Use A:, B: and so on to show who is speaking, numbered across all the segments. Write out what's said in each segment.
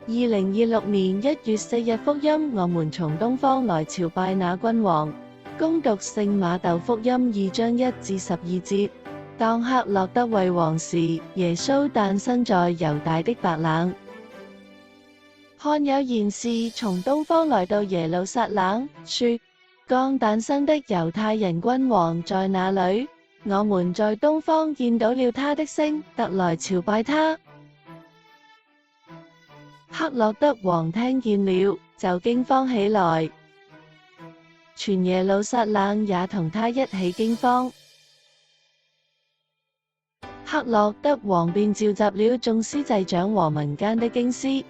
A: 2026年1月4日福音，我們從東方來朝拜那君王。恭讀聖馬竇福音2章1至12節。當黑落德為王時，耶穌誕生在猶大的白冷。看有賢士從東方來到耶路撒冷，說：剛誕生的猶太人君王在哪裏？我們在東方見到了他的星，特來朝拜他。黑落德王聽見了，就驚慌起來，全耶路撒冷也同他一起驚慌。黑落德王便召集了眾司祭長和民間的經師，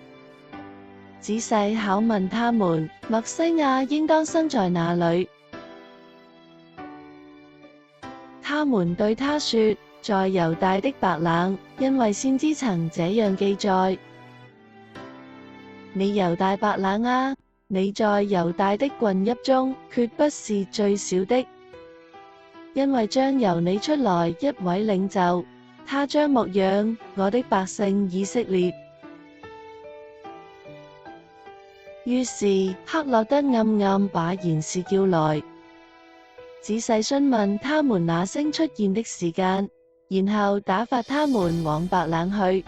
A: 仔細考問他們，默西亞應當生在哪裏？他們對他說，在猶大的白冷，因為先知曾這樣記載：你猶大白冷啊，你在猶大的郡邑中，決不是最小的，因為將由你出來一位領袖，他將牧養我的百姓以色列。於是黑落德暗暗把賢士叫來，仔細詢問他們那星出現的時間，然後打發他們往白冷去，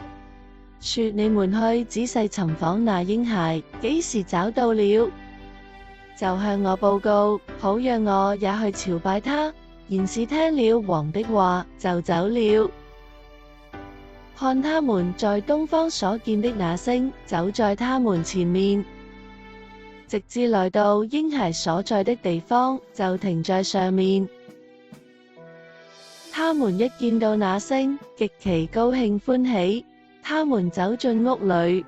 A: 說：你們去仔細尋訪那嬰孩，幾時找到了，就向我報告，好讓我也去朝拜他。賢士聽了王的話，就走了。看他們在東方所見的那星，走在他們前面，直至來到嬰孩所在的地方，就停在上面。他們一見到那星，極其高興歡喜。他們走進屋裏，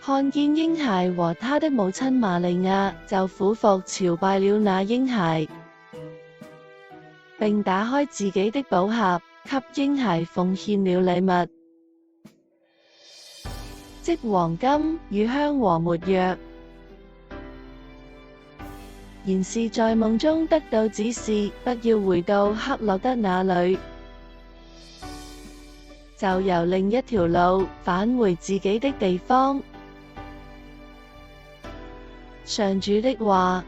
A: 看見嬰孩和他的母親瑪利亞，就俯伏朝拜了那嬰孩，並打開自己的寶盒，給嬰孩奉獻了禮物，即黃金、乳香和沒藥。賢士在夢中得到指示，不要回到黑落德那裏，就由另一條路返回自己的地方。上主的話。